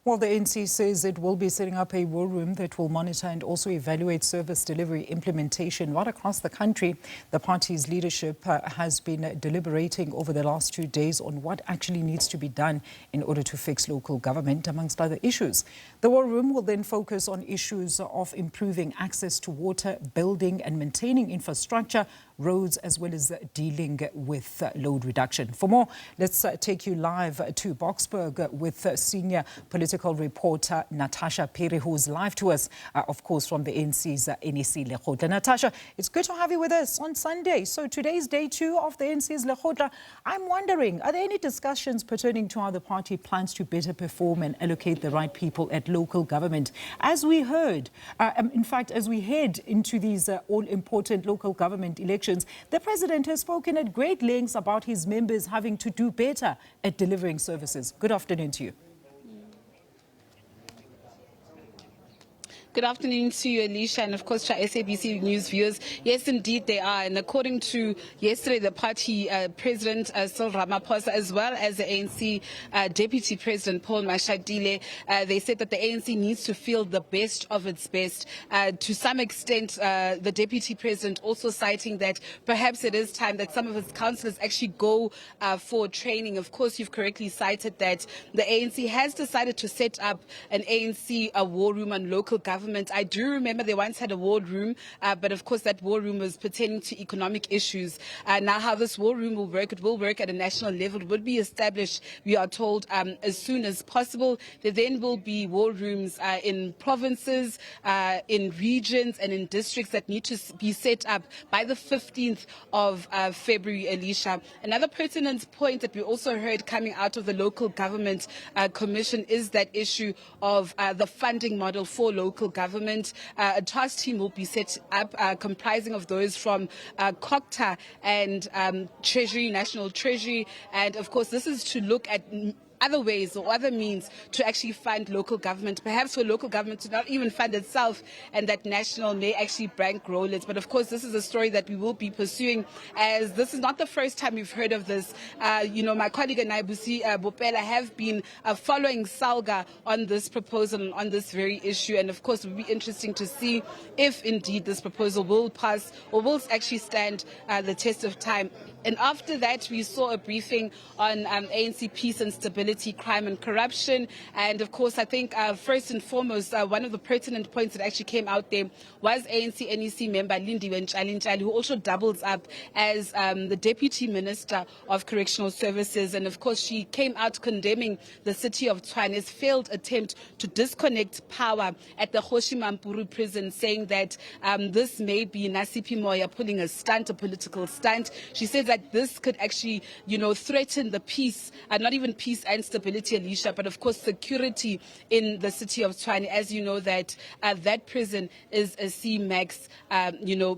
Well, the ANC says it will be setting up a war room that will monitor and also evaluate service delivery implementation right across the country. The party's leadership has been deliberating over the last 2 days on what actually needs to be done in order to fix local government, amongst other issues. The war room will then focus on issues of improving access to water, building and maintaining infrastructure, roads, as well as dealing with load reduction. For more, let's take you live to Boksburg with senior political reporter Natasha Phiri, who's live to us, of course, from the ANC's NEC Lekgotla. Natasha, it's good to have you with us on Sunday. So today's day 2 of the ANC's Lekgotla. I'm wondering, are there any discussions pertaining to how the party plans to better perform and allocate the right people at local government? As we heard, in fact, as we head into these all-important local government elections, the president has spoken at great lengths about his members having to do better at delivering services. Good afternoon to you. Good afternoon to you, Alicia, and of course to our SABC News viewers. Yes, indeed they are. And according to yesterday, the party president, Cyril Ramaphosa, as well as the ANC deputy president, Paul Mashatile, they said that the ANC needs to feel the best of its best. To some extent, the deputy president also citing that perhaps it is time that some of his councillors actually go for training. Of course, you've correctly cited that the ANC has decided to set up an ANC war room on local government. I do remember they once had a war room, but of course that war room was pertaining to economic issues. Now how this war room will work, it will work at a national level. It would be established, we are told, as soon as possible. There then will be war rooms in provinces, in regions and in districts that need to be set up by the 15th of February, Alicia. Another pertinent point that we also heard coming out of the Local Government Commission is that issue of the funding model for local government. A task team will be set up comprising of those from COCTA and Treasury, National Treasury. And of course, this is to look at other ways or other means to actually fund local government, perhaps for local government to not even fund itself, and that national may actually bankroll it. But of course, this is a story that we will be pursuing, as this is not the first time we've heard of this. My colleague and I, Busi Bopela, have been following Salga on this proposal and on this very issue. And of course, it will be interesting to see if indeed this proposal will pass or will actually stand the test of time. And after that, we saw a briefing on ANC peace and stability, crime and corruption. And of course, I think first and foremost, one of the pertinent points that actually came out there was ANC NEC member Lindiwe Ntshali, who also doubles up as the Deputy Minister of Correctional Services. And of course, she came out condemning the city of Tshwane's failed attempt to disconnect power at the Hoshimampuru prison, saying that this may be Nasipi Moya pulling a stunt, a political stunt. She said that this could actually, threaten the peace, not even peace and stability, Alicia, but of course security in the city of Tshwane. As you know, that that prison is a C-Max,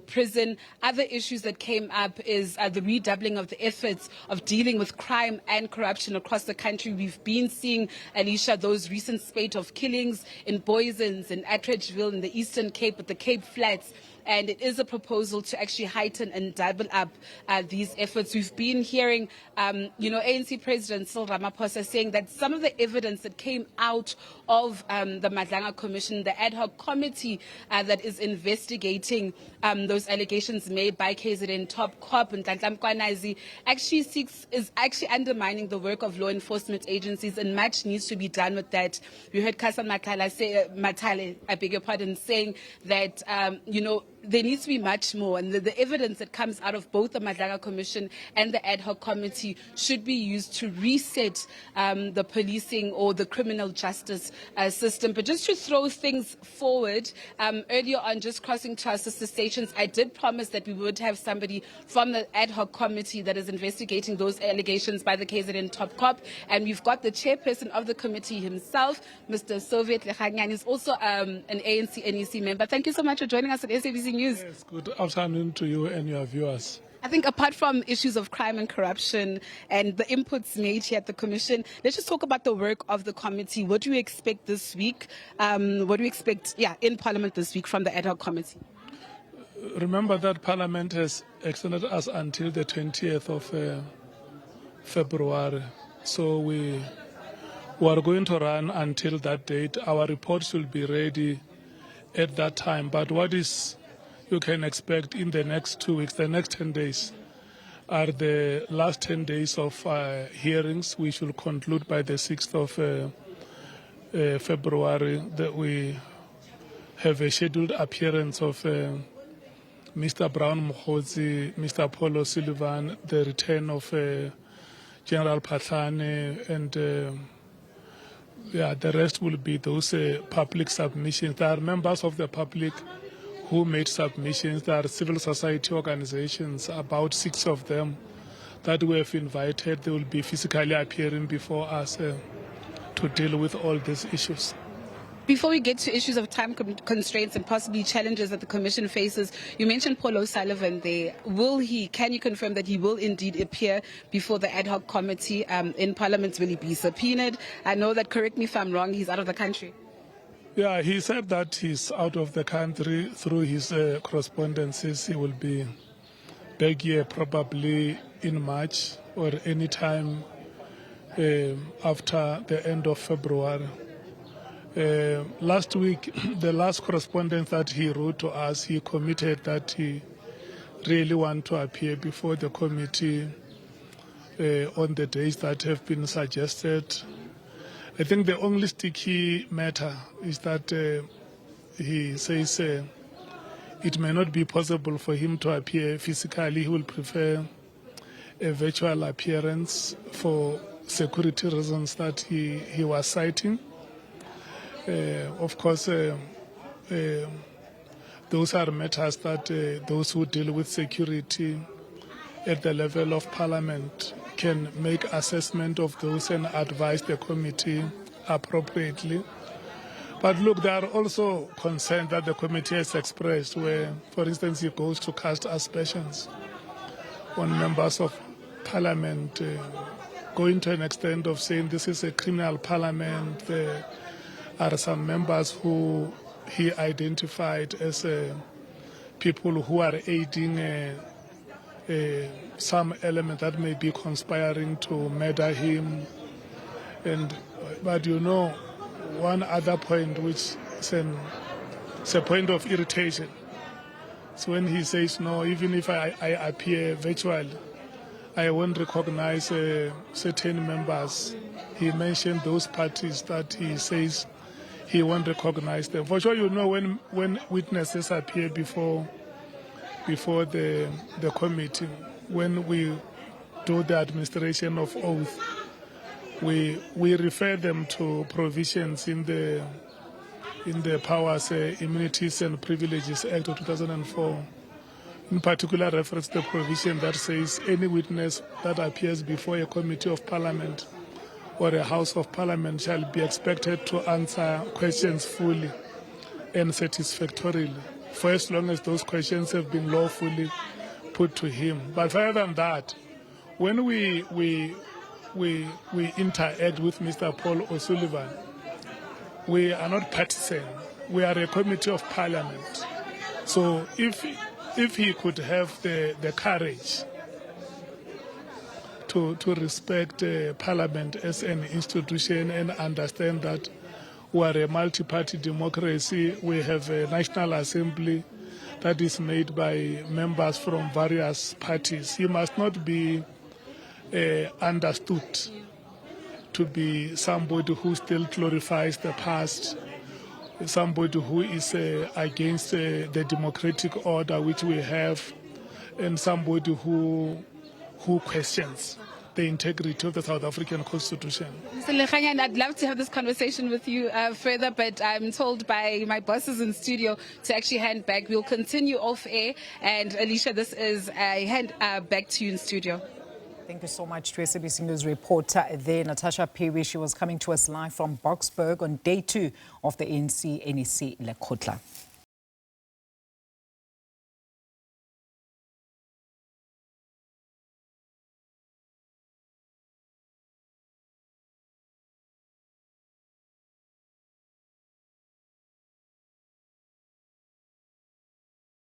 prison. Other issues that came up is the redoubling of the efforts of dealing with crime and corruption across the country. We've been seeing, Alicia, those recent spate of killings in Boysens, in Attridgeville, in the Eastern Cape, at the Cape Flats. And it is a proposal to actually heighten and double up these efforts. We've been hearing, ANC President Cyril Ramaphosa saying that some of the evidence that came out of the Madlanga Commission, the ad hoc committee that is investigating those allegations made by KZN top cop and Ntantla Mkwanazi, is actually undermining the work of law enforcement agencies, and much needs to be done with that. We heard Kasa Matale, I beg your pardon, saying that, there needs to be much more, and the evidence that comes out of both the Madlanga Commission and the ad hoc committee should be used to reset the policing or the criminal justice system. But just to throw things forward, earlier on, just crossing to our sister stations, I did promise that we would have somebody from the ad hoc committee that is investigating those allegations by the KZN top cop, and we've got the chairperson of the committee himself, Mr. Soviet Lekgotla, is also an ANC NEC member. Thank you so much for joining us at SABC News. Yes, good afternoon to you and your viewers. I think apart from issues of crime and corruption and the inputs made here at the Commission, let's just talk about the work of the committee. What do you expect this week? What do you expect in Parliament this week from the ad hoc committee? Remember that Parliament has extended us until the 20th of February. So we We are going to run until that date. Our reports will be ready at that time. But what is you can expect in the next 2 weeks, the next 10 days, are the last 10 days of hearings. We should conclude by the 6th of February that we have a scheduled appearance of Mr. Brown Mokgotsi, Mr. Paul O'Sullivan, the return of General Patlane, and the rest will be those public submissions. There are members of the public who made submissions. There are civil society organizations, about 6 of them, that we have invited. They will be physically appearing before us to deal with all these issues. Before we get to issues of time constraints and possibly challenges that the Commission faces, you mentioned Paul O'Sullivan there. Can you confirm that he will indeed appear before the ad hoc committee in Parliament? Will he be subpoenaed? I know that, correct me if I'm wrong, he's out of the country. Yeah, he said that he's out of the country through his correspondences. He will be back here probably in March or any time after the end of February. Last week, the last correspondence that he wrote to us, he committed that he really wants to appear before the committee on the days that have been suggested. I think the only sticky matter is that he says it may not be possible for him to appear physically. He will prefer a virtual appearance for security reasons that he was citing. Of course, those are matters that those who deal with security at the level of Parliament can make assessment of those and advise the committee appropriately. But look, there are also concerns that the committee has expressed where, for instance, it goes to cast aspersions on members of Parliament, going to an extent of saying this is a criminal parliament. There are some members who he identified as people who are aiding some element that may be conspiring to murder him. But you know, one other point which is a point of irritation. So when he says, no, even if I appear virtually, I won't recognize certain members. He mentioned those parties that he says he won't recognize them. For sure, you know, when witnesses appear before the committee, when we do the administration of oath, we refer them to provisions in the Powers, Immunities and Privileges Act of 2004. In particular, reference the provision that says any witness that appears before a committee of Parliament or a House of Parliament shall be expected to answer questions fully and satisfactorily, for as long as those questions have been lawfully put to him. But other than that, when we interact with Mr. Paul O'Sullivan, we are not partisan. We are a committee of Parliament. So if he could have the courage to respect Parliament as an institution and understand that we are a multi-party democracy, we have a National Assembly that is made by members from various parties. He must not be understood to be somebody who still glorifies the past, somebody who is against the democratic order which we have, and somebody who questions the integrity of the South African Constitution. Mr. Lekgotla, I'd love to have this conversation with you further, but I'm told by my bosses in studio to actually hand back. We'll continue off air, and Alicia, this is a hand back to you in studio. Thank you so much to SABC News reporter there, Natasha Phiri. She was coming to us live from Boksburg on day 2 of the ANC NEC Lekgotla.